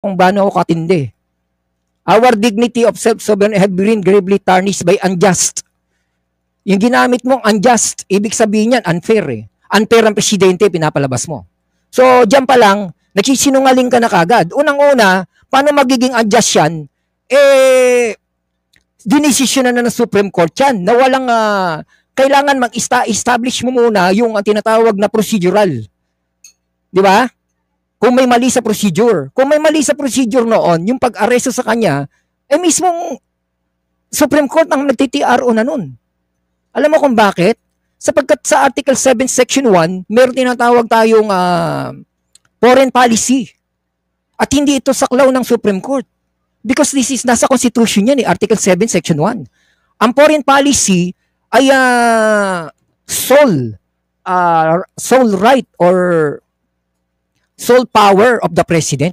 kung gaano ako katindi. Our dignity of self-sovereignty have been gravely tarnished by unjust. Yung ginamit mong unjust, ibig sabihin yan, unfair eh. Unfair ang presidente, pinapalabas mo. So, dyan pa lang, nagsisinungaling ka na kagad. Unang-una, paano magiging unjust yan? Dinesisyon na ng Supreme Court yan, na walang, kailangan mag-establish mo muna yung tinatawag na procedural. Di ba? Kung may mali sa procedure. Kung may mali sa procedure noon, yung pag-aresto sa kanya, mismong Supreme Court ang nagti-TRO na nun. Alam mo kung bakit? Sapagkat sa Article 7, Section 1, meron tinatawag tayong foreign policy. At hindi ito saklaw ng Supreme Court. Because this is nasa Constitution yan, Article 7, Section 1. Ang foreign policy ay sole right or sole power of the president.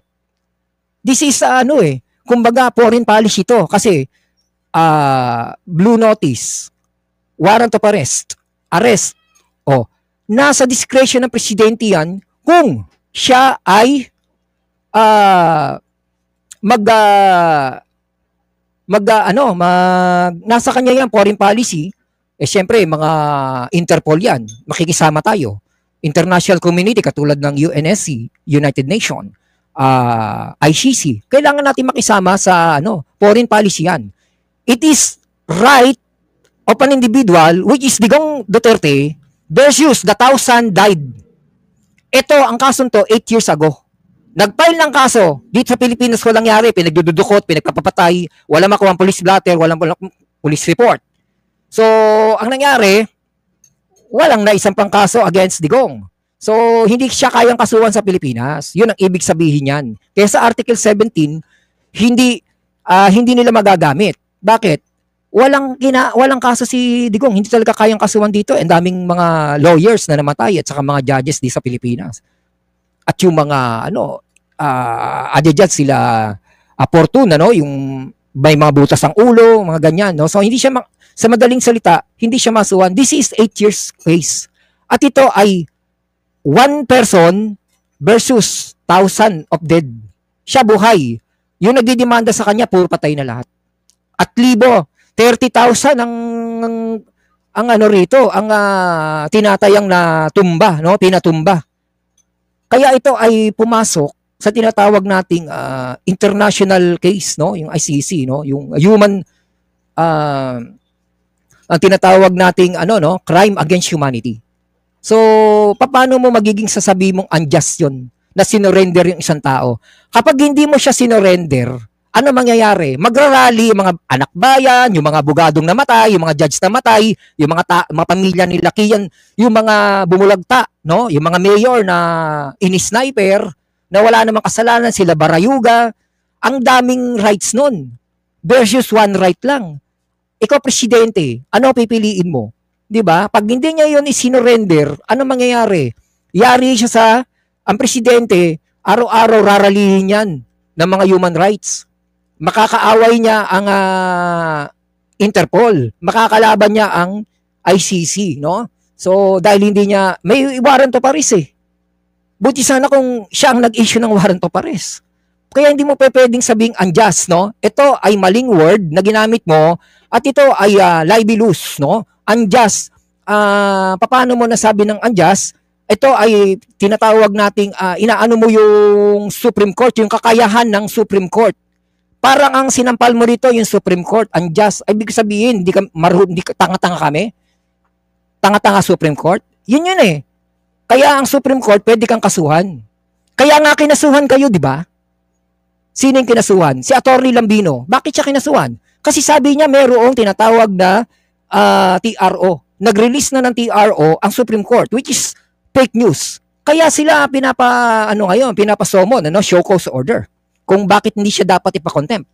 This is kumbaga foreign policy to kasi blue notice, warrant of arrest, nasa discretion ng presidente yan kung siya ay nasa kanya yan foreign policy, syempre mga Interpol yan, makikisama tayo. International community katulad ng UNSC, United Nations, ICC, kailangan natin makisama sa foreign policy yan. It is right of an individual which is Digong Duterte versus the 1,000 died. Ito, ang kasong to 8 years ago. Nag-file ng kaso dito sa Pilipinas, walang nangyari, pinagdudukot, pinagpapapatay, walang makuha police blotter, walang police report. So, ang nangyari, walang naisampang kaso against Digong. So, hindi siya kayang kasuhan sa Pilipinas. Yun ang ibig sabihin yan. Kaya sa Article 17, hindi nila magagamit. Bakit? Walang kaso si Digong. Hindi talaga kayang kasuhan dito. Ang daming mga lawyers na namatay at saka mga judges di sa Pilipinas. At yung mga adjudge sila Fortuna, yung may mga butas ang ulo, mga ganyan. No? So, hindi siya sa madaling salita, hindi siya masuhan. This is 8 years case. At ito ay 1 person versus 1,000 of dead. Siya buhay. Yung nagdidemanda sa kanya, puro patay na lahat. At 30,000 ang rito, ang tinatayang na tumba, no? Pinatumba. Kaya ito ay pumasok sa tinatawag nating international case, no? Yung ICC, no? Yung human ang tinatawag nating crime against humanity. So, paano mo magiging sasabi mong unjust yun na sinorender yung isang tao? Kapag hindi mo siya sinorender, ano mangyayari? Magrarally yung mga anak bayan, yung mga abogadong namatay, yung mga judge namatay, yung mga pamilya nila Kiyan, yung mga bumulagta, no? Yung mga mayor na ini-sniper, na wala namang kasalanan, sila Barayuga. Ang daming rights nun versus one right lang. Ikaw presidente, ano pipiliin mo? 'Di ba? Pag hindi niya 'yon isinorender, ano mangyayari? Yari siya ang presidente, araw-araw raralihin 'yan ng mga human rights. Makakaaway niya ang Interpol, makakalaban niya ang ICC, no? So dahil hindi niya may warrant of arrest Buti sana kung siya ang nag-issue ng warrant of arrest. Kaya hindi mo pwedeng sabing unjust, no? Ito ay maling word na ginamit mo at ito ay libelous, no? Unjust. Paano mo nasabi ng unjust? Ito ay tinatawag nating inaano mo yung Supreme Court, yung kakayahan ng Supreme Court. Parang ang sinampal mo rito yung Supreme Court, unjust. Ay ibig sabihin, hindi ka tanga-tanga kami? Tanga-tanga Supreme Court? Yun Kaya ang Supreme Court pwede kang kasuhan. Kaya nga kinasuhan kayo, di ba? Sino yung kinasuhan? Si Atty. Lambino. Bakit siya kinasuhan? Kasi sabi niya mayroong tinatawag na TRO. Nag-release na ng TRO ang Supreme Court, which is fake news. Kaya sila pinapasomon, show cause order. Kung bakit hindi siya dapat ipakontempt.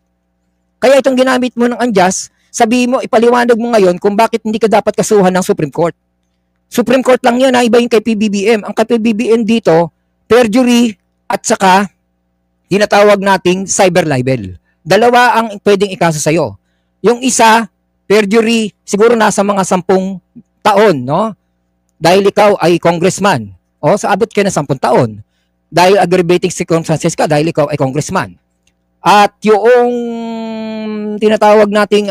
Kaya itong ginamit mo ng unjust, sabihin mo, ipaliwanag mo ngayon kung bakit hindi ka dapat kasuhan ng Supreme Court. Supreme Court lang yun, iba yung kay PBBM. Ang kay PBBM dito, perjury at saka tinatawag nating cyber libel. Dalawa ang pwedeng ikaso sa'yo. Yung isa, perjury, siguro nasa mga 10 taon, no? Dahil ikaw ay congressman. O, sa abot ka na 10 taon. Dahil aggravating circumstances ka, dahil ikaw ay congressman. At yung tinatawag nating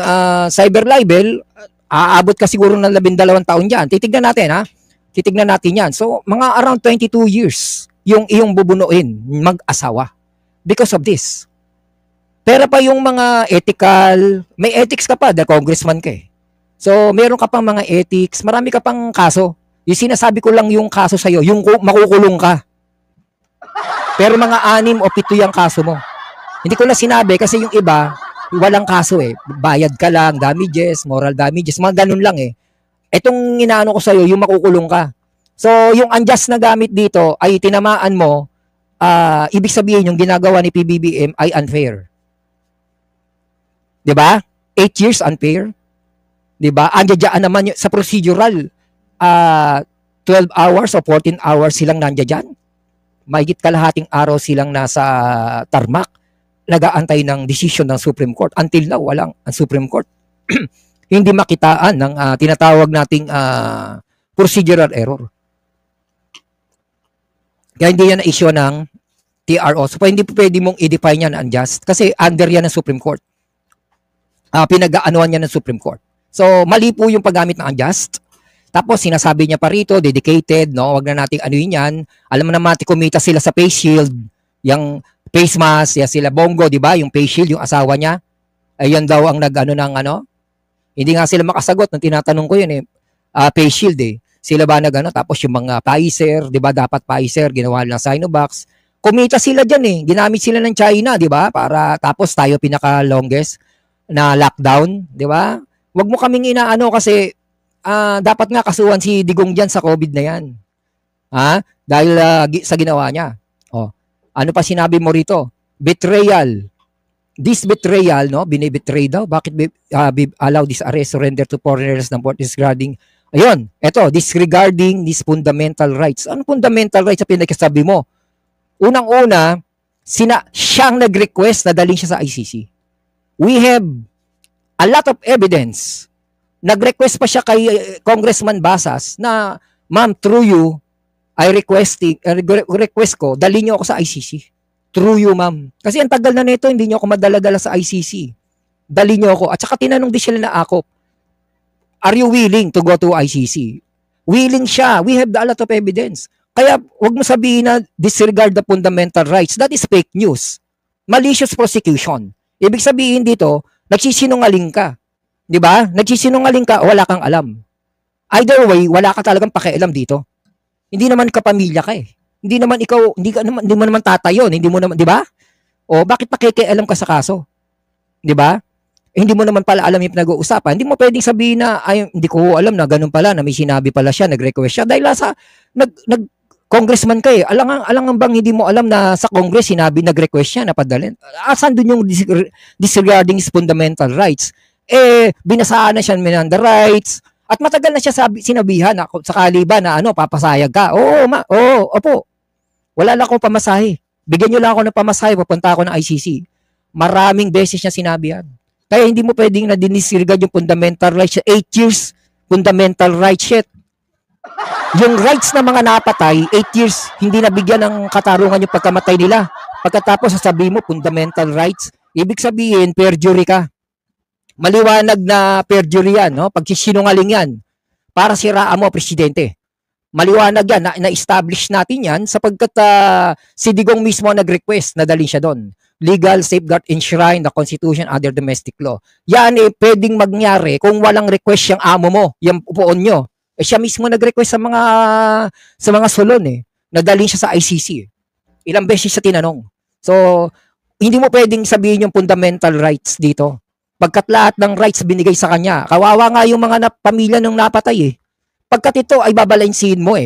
cyber libel, aabot ka siguro ng 12 taon diyan. Titignan natin ha. Titignan natin 'yan. So, mga around 22 years yung iyong bubunuin mag-asawa because of this. Pero pa yung mga ethical, may ethics ka pa, the congressman ka eh. So, meron ka pang mga ethics, marami ka pang kaso. Yung sinasabi ko lang yung kaso sa'yo, yung makukulong ka. Pero mga 6 o 7 yung kaso mo. Hindi ko na sinabi kasi yung iba, walang kaso eh. Bayad ka lang, damages, moral damages, mga ganun lang eh. Etong inaano ko sa'yo, yung makukulong ka. So, yung unjust na gamit dito ay tinamaan mo, ibig sabihin yung ginagawa ni PBBM ay unfair. 'Di ba? 8 years unfair. 'Di ba? Andiyan naman sa procedural 12 hours o 14 hours silang nandiyan. Mahigit kalahating araw silang nasa tarmac nag-aantay ng decision ng Supreme Court. Until now, walang ang Supreme Court hindi makitaan ng tinatawag nating procedural error. Kaya hindi yan na issue ng TRO. So, hindi pwede mong i-define yan unjust kasi under yan ng Supreme Court. Pinag-aanuan niya ng Supreme Court. So, mali po yung paggamit ng unjust. Tapos, sinasabi niya pa rito, dedicated, no? Wag na nating anuin yan. Alam mo naman, kumita sila sa face shield, yung face mask, yan sila Bongo, di ba? Yung face shield, yung asawa niya. Ayun daw ang nag-ano ng ano. Hindi nga sila makasagot nung tinatanong ko yun eh. Face shield eh. Sila ba nag-ano? Tapos yung mga Pfizer, di ba? Dapat Pfizer, ginawa ng Sinovac. Kumita sila dyan eh. Ginamit sila ng China, di ba? Para tapos tayo pinaka-longest na lockdown, di ba? Huwag mo kaming inaano kasi dapat nga kasuhan si Digong diyan sa COVID na yan. Dahil sa ginawa niya. Ano pa sinabi mo rito? Betrayal. This betrayal, no? Binibetray daw. Bakit allow this arrest, surrender to foreigners ng port disregarding. Ayun, eto, disregarding these fundamental rights. Ano fundamental rights sa pinagkasabi mo? Unang-una, siyang nag-request na dalhin siya sa ICC. We have a lot of evidence. Nag-request pa siya kay Congressman Basas na, ma'am, through you, I request ko, dalhin niyo ako sa ICC. Through you, ma'am. Kasi ang tagal na nito, hindi niyo ako madala-dala sa ICC. Dalhin niyo ako. At saka tinanong din sila na ako, are you willing to go to ICC? Willing siya. We have a lot of evidence. Kaya wag mo sabihin na disregard the fundamental rights. That is fake news. Malicious prosecution. Ibig sabihin dito, nagsisinungaling ka. 'Di ba? Nagsisinungaling ka, wala kang alam. Either way, wala ka talagang pakialam dito. Hindi naman kapamilya ka eh. Hindi naman ikaw, hindi mo naman tatayon, hindi mo naman, 'di ba? O bakit pakikialam ka sa kaso? 'Di ba? Hindi mo naman pala alam yung pinag-uusapan. Hindi mo pwedeng sabihin na ay hindi ko alam na ganun pala, na may sinabi pala siya, nag-request siya dahil sa congressman ka eh. Alangan bang hindi mo alam na sa Congress sinabi nag-request siya na padalhin? Asan dun yung disregarding his fundamental rights? Binasaan na siya ng the rights at matagal na siya sinabihan na sakali ba na papasayag ka? Opo. Wala lang akong pamasahe. Bigyan niyo lang ako ng pamasahe, papunta ako ng ICC. Maraming beses niya sinabi yan. Kaya hindi mo pwedeng na dinisregard yung fundamental rights. 8 years, fundamental rights shit. Yung rights ng mga napatay, 8 years, hindi nabigyan ng katarungan yung pagkamatay nila. Pagkatapos sasabihin mo, fundamental rights, ibig sabihin, perjury ka. Maliwanag na perjury yan, no? Pagsisinungaling yan, para siraan mo, presidente. Maliwanag yan, na-establish natin yan, sapagkat si Digong mismo nag-request na dalhin siya doon. Legal safeguard enshrine the Constitution under domestic law. Yan pwedeng mangyari kung walang request yung amo mo, yung upuon nyo. Siya mismo nag-request sa mga sulon nadalhin siya sa ICC. Ilang beses siya tinanong. So, hindi mo pwedeng sabihin yung fundamental rights dito. Pagkat lahat ng rights binigay sa kanya. Kawawa nga yung mga pamilya ng napatay Pagkat ito ay babalansin mo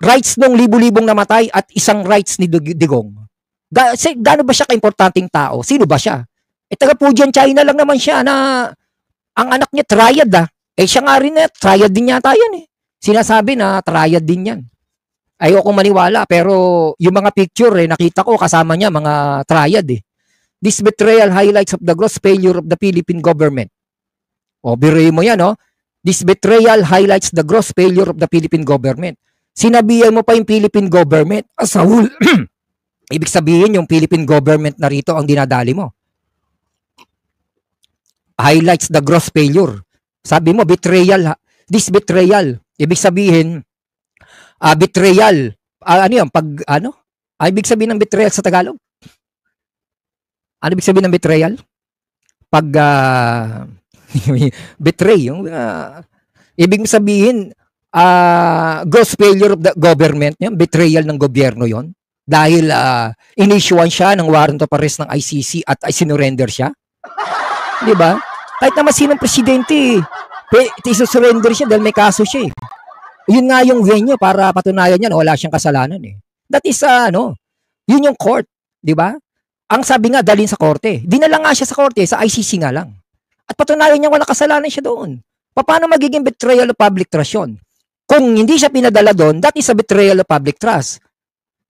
Rights ng libu-libong namatay at isang rights ni Digong. Gaano ba siya kaimportanteng tao? Sino ba siya? Taga Fujian, China lang naman siya na ang anak niya triad siya nga rin triad din yata yan Sinasabi na triad din yan. Ayoko maniwala pero yung mga picture nakita ko kasama niya mga triad This betrayal highlights of the gross failure of the Philippine government. Biruin mo yan This betrayal highlights the gross failure of the Philippine government. Sinabihan mo pa yung Philippine government, Saul, Ibig sabihin, yung Philippine government na rito ang dinadali mo. Highlights the gross failure. Sabi mo, betrayal. This betrayal. Ibig sabihin, betrayal. Ano yun? Ibig sabihin ng betrayal sa Tagalog? Ano ibig sabihin ng betrayal? Pag, betray. Ibig sabihin, gross failure of the government. Yung betrayal ng gobyerno yon. Dahil inissuean siya ng warrant of arrest ng ICC at sinurrender siya. Di ba? Kahit naman sinong presidente, isusurrender siya dahil may kaso siya. Yun nga yung venue para patunayan niya na wala siyang kasalanan. That is, yun yung court. Di ba? Ang sabi nga, dalhin sa korte. Dinala nga siya sa korte, sa ICC nga lang. At patunayan niya wala kasalanan siya doon. Paano magiging betrayal of public trust yun? Kung hindi siya pinadala doon, that is a betrayal of public trust.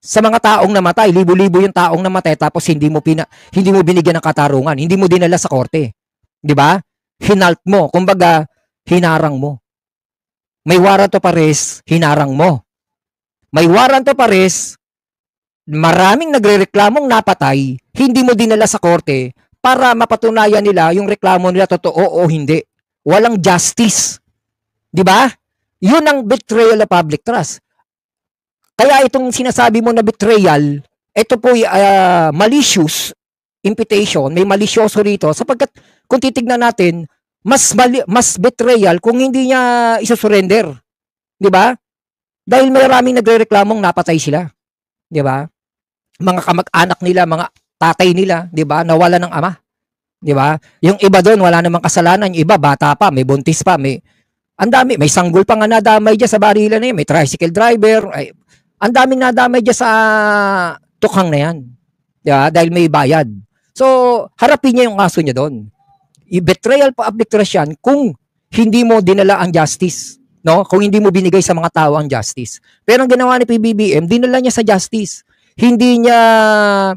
Sa mga taong namatay, libo-libo yung taong namatay tapos hindi mo binigyan ng katarungan, hindi mo dinala sa korte. 'Di ba? Hinalt mo, kumbaga hinarang mo. May warrant of arrest, hinarang mo. May warrant of arrest, maraming nagrereklamong napatay, hindi mo dinala sa korte para mapatunayan nila yung reklamo nila totoo o hindi. Walang justice. 'Di ba? 'Yun ang betrayal of public trust. Kaya itong sinasabi mo na betrayal, ito po malicious imputation, may malisyoso rito sapagkat kung titignan natin, mas betrayal kung hindi niya isusurrender. 'Di ba? Dahil maraming nagrereklamong napatay sila. 'Di ba? Mga kamag-anak nila, mga tatay nila, 'di ba? Nawala ng ama. 'Di ba? Yung iba doon wala namang kasalanan, yung iba bata pa, may buntis pa, may may sanggol pa nga nadamay diyan sa barilan na yun, may tricycle driver, ang daming nadamay diyan sa tukhang na yan. Diba? Dahil may bayad. So, harapin niya yung kaso niya doon. I-betrayal pa public yan kung hindi mo dinala ang justice. No? Kung hindi mo binigay sa mga tao ang justice. Pero ang ginawa ni PBBM, dinala niya sa justice. Hindi niya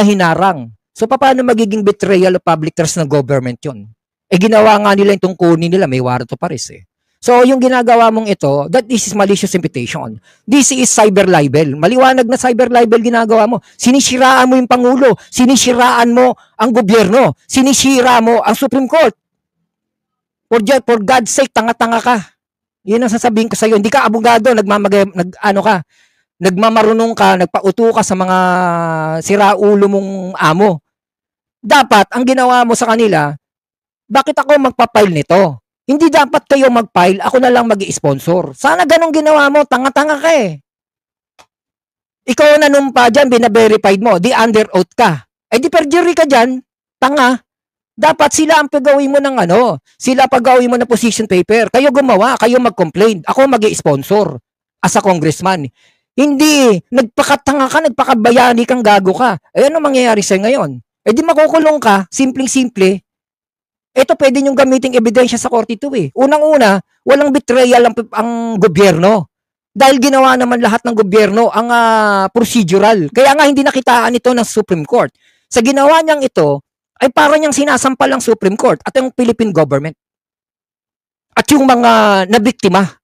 hinarang. So, paano magiging betrayal of public trust ng government yun? Ginawa nga nila yung tungkunin nila, may warrant of arrest So, yung ginagawa mong ito, that this is malicious imputation. This is cyber libel. Maliwanag na cyber libel ginagawa mo. Sinisiraan mo yung Pangulo. Sinisiraan mo ang gobyerno. Sinisira mo ang Supreme Court. For God's sake, tanga-tanga ka. Yun ang sasabihin ko sa'yo. Hindi ka abogado, nagmamarunong ka, nagpauto ka sa mga siraulo mong amo. Dapat, ang ginawa mo sa kanila, bakit ako magpa-file nito? Hindi dapat kayo mag-file, ako na lang mag-i-sponsor. Sana ganun ginawa mo, tanga-tanga ka Ikaw na numpa dyan, bina-verified mo, di under oath ka. Di perjury ka dyan, tanga. Dapat sila ang pagawin mo ng sila pagawin mo ng position paper. Kayo gumawa, kayo mag-complain, ako mag-i-sponsor as a congressman. Hindi, nagpakatanga ka, nagpakabayani kang gago ka. Ano mangyayari sa'yo ngayon? Di makukulong ka, simpleng-simple. Ito pwede niyong gamiting ebidensya sa korte ito Unang-una, walang betrayal ang gobyerno. Dahil ginawa naman lahat ng gobyerno ang procedural. Kaya nga hindi nakitaan ito ng Supreme Court. Sa ginawa niyang ito, ay parang niyang sinasampal ng Supreme Court at yung Philippine government. At yung mga nabiktima.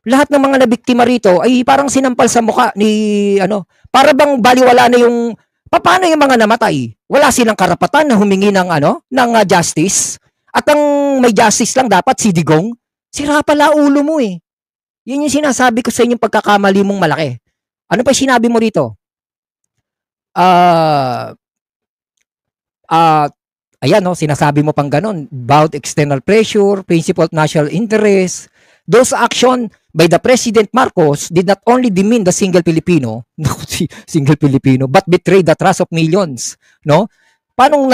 Lahat ng mga nabiktima rito ay parang sinampal sa mukha ni para bang baliwala na yung paano yung mga namatay? Wala silang karapatan na humingi ng justice. At ang may justice lang dapat si Digong. Sira pala ulo mo Yun yung sinasabi ko sa inyong pagkakamali mong malaki. Ano pa sinabi mo rito? Sinasabi mo pang ganon. About external pressure, principle of national interest. Those action by the President Marcos did not only demean the single Filipino, but betrayed the trust of millions. No? Paano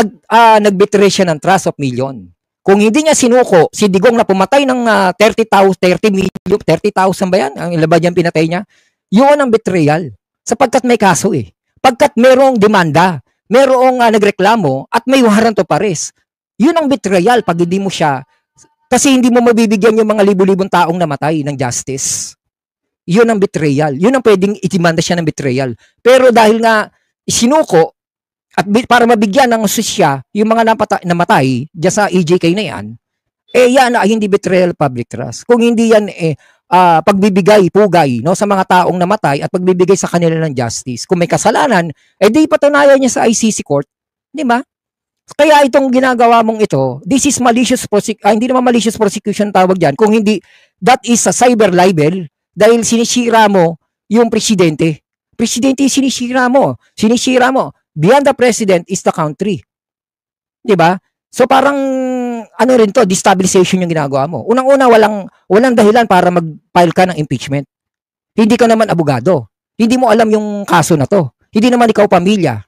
nag-betray siya ng trust of million? Kung hindi niya sinuko, si Digong na pumatay ng 30,000 ba yan? Ang ilabad niyang pinatay niya? Yun ang betrayal. Sapagkat may kaso Pagkat merong demanda, merong nagreklamo, at may warrant of arrest. Yun ang betrayal pag hindi mo siya kasi hindi mo mabibigyan yung mga libo-libong taong namatay ng justice. Yun ang betrayal. Yun ang pwedeng itimanda siya ng betrayal. Pero dahil nga sinuko at para mabigyan ng hustisya yung mga namatay diyan sa EJK na yan, yan ay hindi betrayal public trust. Kung hindi yan pagbibigay, pugay, no, sa mga taong namatay at pagbibigay sa kanila ng justice. Kung may kasalanan, di patunayan niya sa ICC court, di ba? Kaya itong ginagawa mong ito, this is malicious hindi naman malicious prosecution tawag diyan, kung hindi, that is a cyber libel dahil sinisira mo yung presidente. Presidente sinisira mo. Sinisira mo. Beyond the president is the country. 'Di ba? So parang ano rin to, destabilization yung ginagawa mo. Unang-una, walang dahilan para mag-file ka ng impeachment. Hindi ka naman abogado. Hindi mo alam yung kaso na to. Hindi naman ikaw pamilya.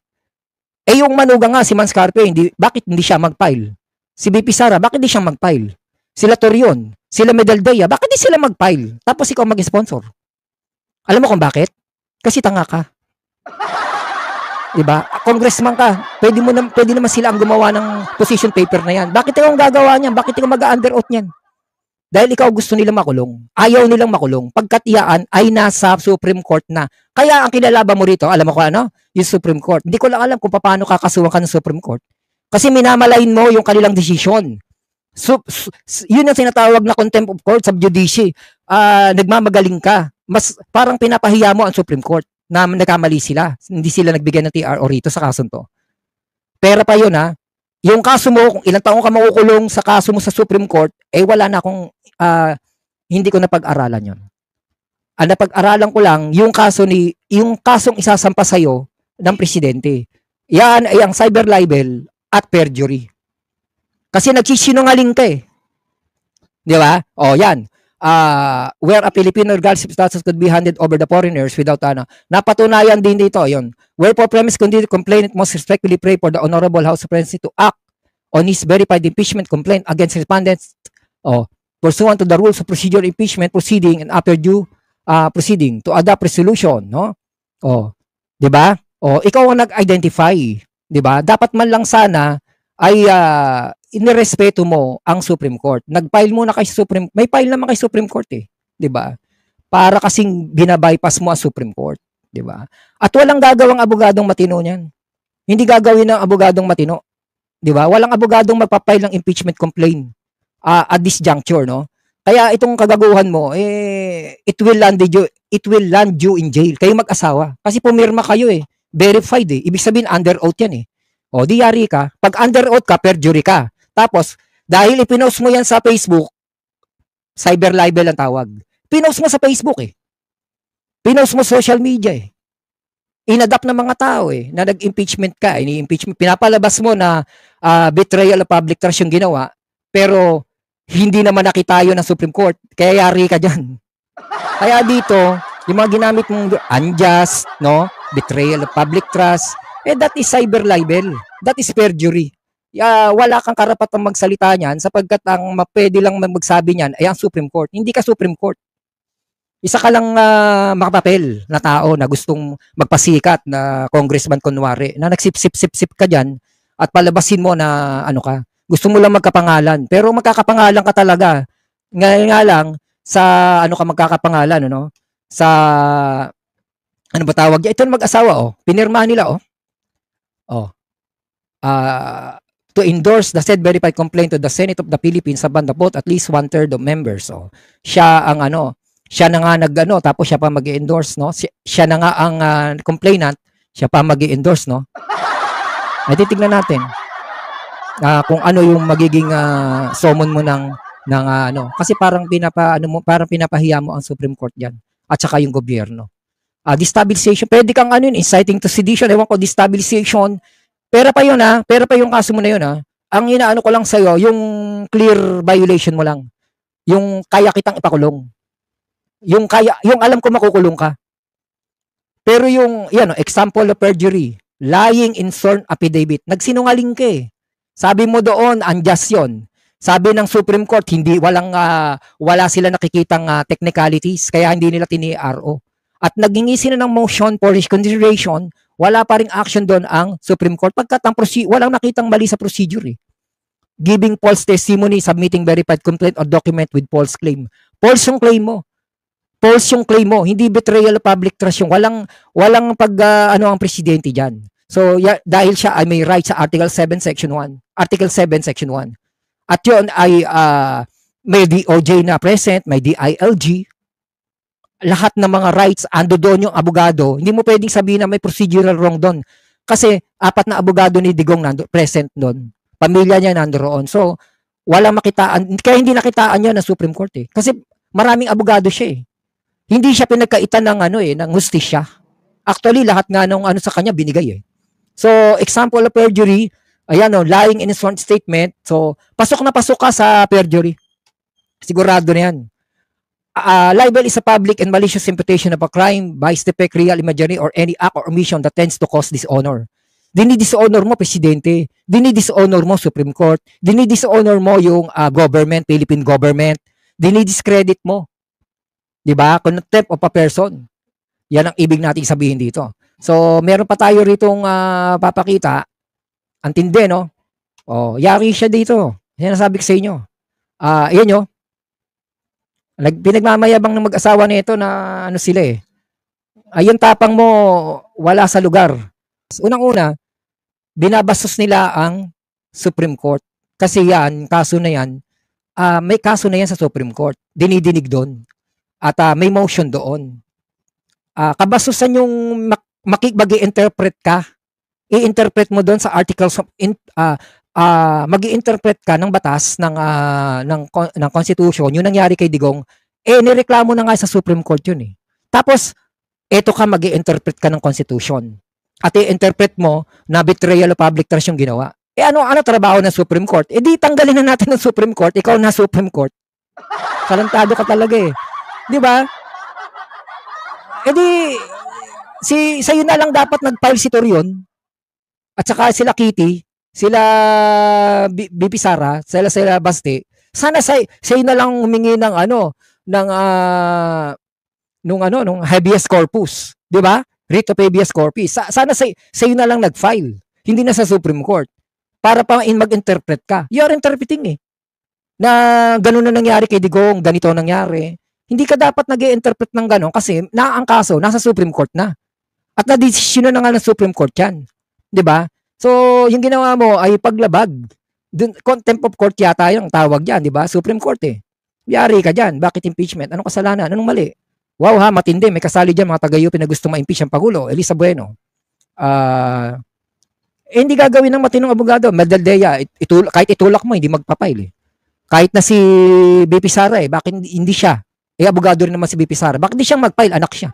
Yung manugang nga, si Manscarpe, bakit hindi siya mag-file? Si BP Sara, bakit hindi siya mag-file? Sila Torion, sila Medaldea, bakit hindi sila mag-file? Tapos ikaw mag-sponsor. Alam mo kung bakit? Kasi tanga ka. Diba? Congressman ka, pwede naman sila ang gumawa ng position paper na yan. Bakit ikaw ang gagawa niyan? Bakit ikaw mag-under oath niyan? Dahil ikaw gusto nila makulong. Ayaw nilang makulong. Pagkatiyaan ay nasa Supreme Court na. Kaya ang kinalaban mo rito, alam mo ko ano? Yung Supreme Court. Hindi ko lang alam kung paano kakasuhan ka ng Supreme Court. Kasi minamalain mo yung kanilang desisyon. Yun ang sinatawag na contempt of court, sub judice. Nagmamagaling ka. Mas parang pinapahiya mo ang Supreme Court na nagkamali sila. Hindi sila nagbigay ng TRO rito sa kaso to. Pera pa yun ha. Yung kaso mo, kung ilang taong ka makukulong sa kaso mo sa Supreme Court, wala na akong, hindi ko napag-aralan yon. Ang napag-aralan ko lang, yung kasong isasampa sa'yo ng presidente. Yan ay ang cyber libel at perjury. Kasi nagsisinungaling ka eh. Di ba? O yan. Where a Filipino regardless status could be handed over the foreigners without napatunayan din dito yon. Wherefore premise continue to complainant most respectfully pray for the Honorable House of Representatives to act on his verified impeachment complaint against respondents pursuant to the rules of procedure impeachment proceeding and after due proceeding to adopt resolution, no? Di ba? Ikaw ang nag-identify, di ba? Dapat man lang sana ay inirespeto mo ang Supreme Court. Nag-file muna kay Supreme, may file naman kay Supreme Court eh, 'di ba? Para kasing binabypass mo ang Supreme Court, 'di ba? At walang gagawang abogadong matino niyan. Hindi gagawin ng abogadong matino, 'di ba? Walang abogadong magpa-file ng impeachment complaint at this juncture, no? Kaya itong kagaguhan mo it will land you in jail. Kayo mag-asawa kasi pumirma kayo eh. Verified eh. Ibig sabihin under oath 'yan eh. Di yari ka. Pag under oath ka, perjury ka. Tapos, dahil ipinost mo yan sa Facebook, cyber libel ang tawag. Pinost mo sa Facebook eh. Pinost mo social media eh. Inadapt ng mga tao eh, na nag-impeachment ka. Ini-impeachment. Pinapalabas mo na betrayal of public trust yung ginawa, pero hindi naman nakita yun ng Supreme Court. Kaya yari ka dyan. Kaya dito, yung mga ginamit mong unjust, no? Betrayal of public trust, that is cyber libel. That is perjury. Wala kang karapatang magsalita niyan sapagkat ang pwede lang magsabi niyan ay ang Supreme Court. Hindi ka Supreme Court. Isa ka lang makapapel na tao na gustong magpasikat na congressman kunwari na nagsip-sip-sip-sip ka diyan at palabasin mo na ano ka. Gusto mo lang magkapangalan. Pero magkakapangalan ka talaga. Ngayon nga lang sa ano ka magkakapangalan, ano? Sa ano ba tawag niya? Ito na mag-asawa pinirma nila to endorse the said verified complaint to the Senate of the Philippines upon the vote at least 1/3 of members. Siya ang siya na nga tapos siya pa mag-endorse, no? Siya na nga ang complainant, siya pa mag-endorse, no? Ay titingnan natin kung ano yung magiging summon mo ng kasi parang parang pinapahiya mo ang Supreme Court diyan at saka yung gobyerno. Destabilization, pwede kang inciting to sedition, ewan ko, destabilization. Pera pa yun pera pa yung kaso mo na yun Ang inaano ko lang sa'yo, yung clear violation mo lang. Yung kaya kitang ipakulong. Yung alam ko makukulong ka. Pero yung, example of perjury, lying in sworn affidavit, nagsinungaling ka eh. Sabi mo doon, unjust yun. Sabi ng Supreme Court, wala sila nakikitang technicalities, kaya hindi nila tini-RO. At naghingi sila ng motion for reconsideration, wala pa ring action doon ang Supreme Court pagkat walang nakitang mali sa procedure eh. Giving false testimony, submitting verified complaint or document with false claim. False yung claim mo. False yung claim mo, hindi betrayal of public trust yung walang ang presidente diyan. So dahil siya ay may right sa Article 7 Section 1. Article 7 Section 1. At yun ay may DOJ na present, may DILG, lahat ng mga rights, ando doon yung abogado. Hindi mo pwedeng sabihin na may procedural wrong doon. Kasi apat na abogado ni Digong present doon. Pamilya niya nandoon. So, walang makitaan. Kaya hindi nakitaan niya ng Supreme Court eh. Kasi maraming abogado siya eh. Hindi siya pinagkaitan ng ng hustisya. Actually, lahat nga nung sa kanya binigay eh. So, example of perjury, ayan lying in a sworn statement. So, pasok na pasok ka sa perjury. Sigurado na yan. Libel is a public and malicious imputation of a crime by defect, real, imaginary, or any act or omission that tends to cause dishonor. Dinidishonor mo, presidente. Dinidishonor mo, Supreme Court. Dinidishonor mo yung government, Philippine government. Dinidiscredit mo. Diba? Contempt of a person. Yan ang ibig nating sabihin dito. So, meron pa tayo ritong papakita. Antindi, no? Yari siya dito. Yan ang sabi ko sa inyo. Yan nyo. Pinagmamayabang ng mag-asawa nito na sila eh. Yung tapang mo, wala sa lugar. Unang-una, binabastos nila ang Supreme Court. Kasi yan, kaso na yan, may kaso na yan sa Supreme Court. Dinidinig doon. At may motion doon. Kabastusan yung mag-i-interpret ka. I-interpret mo doon sa articles of mag-i-interpret ka ng batas ng Constitution, yung nangyari kay Digong, nireklamo na nga sa Supreme Court yun eh. Tapos, eto ka mag-i-interpret ka ng Constitution. At i-interpret mo na betrayal of public trust yung ginawa. Ano trabaho ng Supreme Court? Di tanggalin na natin ng Supreme Court, ikaw na Supreme Court. Salantado ka talaga eh. Di ba? Sa'yo na lang dapat nag-file si Torion at saka sila Kitty, sila BP Sara, sila Baste. Sana sa'yo na lang humingi ng nung habeas corpus, 'di ba? Writ of habeas corpus. Sana sa'yo na lang nag-file, hindi na sa Supreme Court. Para pa mag-interpret ka. You are interpreting eh. Na ganun na nangyari kay Digong, ganito nangyari. Hindi ka dapat nag-i-interpret ng gano'n kasi ang kaso nasa Supreme Court na. At na-desisyon na nga ng Supreme Court 'yan. 'Di ba? So, yung ginawa mo ay paglabag. Contempt of court yata yung tawag diyan, 'di ba? Supreme Court eh. Yari ka diyan. Bakit impeachment? Anong kasalanan? Anong mali? Wow ha, matindi. May kasali diyan mga taga-UP na gusto ma-impeach ang Pangulo. Elisa Bueno. Hindi gagawin ng matinong abogado. Meldaldea, kahit itulak mo, hindi magpapail eh. Kahit na si BP Sara eh, bakit hindi siya? Abogado rin naman si BP Sara. Bakit hindi siya mag-file? Anak siya.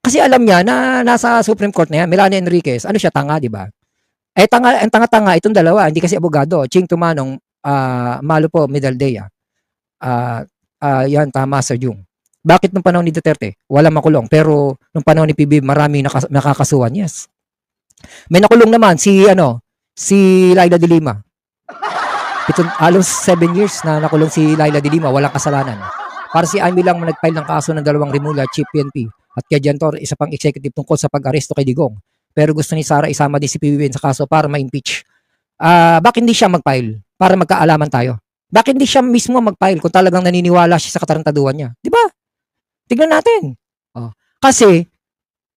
Kasi alam niya na nasa Supreme Court na yan, Melania Enriquez, ano siya, tanga, di ba? Ang tanga-tanga, itong dalawa, hindi kasi abogado. Ching Tumanong, Malo po, Meldaldea. Yan, tama, Sir Jung. Bakit nung panahon ni Duterte? Wala makulong. Pero nung panahon ni PBB, maraming nakakasuhan. Yes. May nakulong naman si Laila de Lima. Halos 7 years na nakulong si Laila de Lima, walang kasalanan. Para si Amy lang nag-file ng kaso ng 2 Rimula, Chief PNP, at kay Jantor, isa pang executive tungkol sa pag-aresto kay Digong. Pero gusto ni Sara isama din si PBBM sa kaso para ma-impeach. Bakit hindi siya mag-file? Para magkaalaman tayo. Bakit hindi siya mismo mag-file kung talagang naniniwala siya sa katarantaduhan niya? Di ba? Tignan natin. Kasi,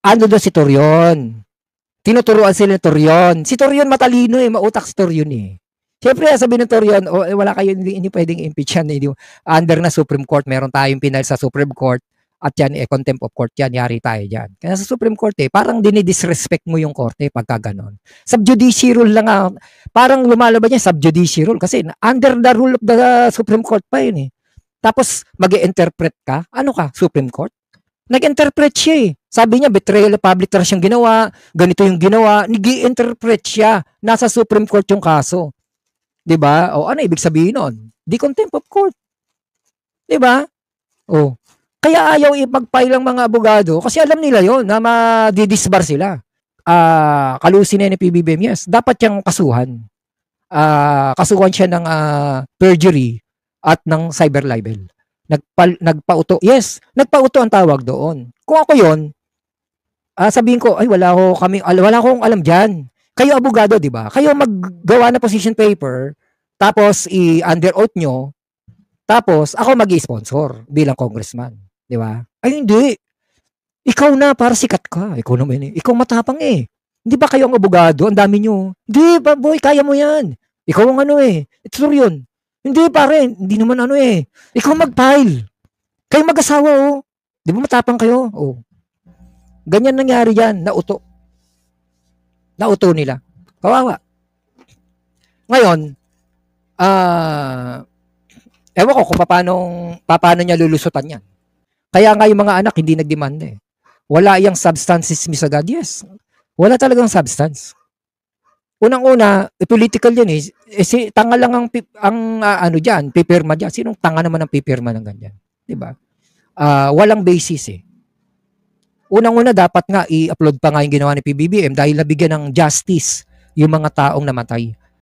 doon si Torion. Tinuturuan sila ni Torion. Si Torion matalino eh, mautak si Torion eh. Siyempre, sabi ng Torion, wala kayo, hindi pwedeng impeach yan. Under na Supreme Court, meron tayong pinal sa Supreme Court. At yan, contempt of court yan, yari tayo dyan. Kaya sa Supreme Court parang dinidisrespect mo yung korte pagka ganon. Sub-judice rule lang, parang lumalabas niya, sub-judice rule. Kasi under the rule of the Supreme Court pa yun eh. Tapos, mag-i-interpret ka, ano ka, Supreme Court? Nag-interpret siya eh. Sabi niya, betrayal of public trust yung ginawa, ganito yung ginawa, nag-i-interpret siya. Nasa Supreme Court yung kaso. Diba? Ano ibig sabihin nun? Di contempt of court. Diba? Kaya ayaw ipag-file ng mga abogado kasi alam nila yon na madidisbar sila. Kalusin na ni PBBM, yes. Dapat siyang kasuhan. Kasuhan siya ng perjury at ng cyber libel. Nagpauto. Yes, nagpauto ang tawag doon. Kung ako yon, sabihin ko, ay wala akong alam diyan. Kayo abogado, 'di ba? Kayo maggawa ng position paper, tapos i-under oath nyo, tapos ako magi-sponsor bilang congressman. Di ba? Ay, hindi. Ikaw na, para sikat ka. Ikaw naman eh. Ikaw matapang eh. Hindi ba kayo ang abogado? Ang dami nyo. Hindi, boy, kaya mo yan. Ikaw ang Ito yun. Hindi, pare. Hindi naman eh. Ikaw mag-file. Kayo mag-asawa Di ba matapang kayo? Oh. Ganyan nangyari yan, nauto. Nauto nila. Kawawa. Ngayon, ewan ko kung paano niya lulusutan yan. Kaya nga yung mga anak hindi nagdemanda eh. Wala yung substances misagad. Yes. Wala talagang substance. Unang-una, political yan eh. Tanga lang ang diyan, pipirma diyan. Sinong tanga naman ang pipirma ng ganyan? 'Di ba? Walang basis eh. Unang-una dapat nga i-upload pa nga yung ginawa ni PBBM dahil nabigyan ng justice yung mga taong namatay.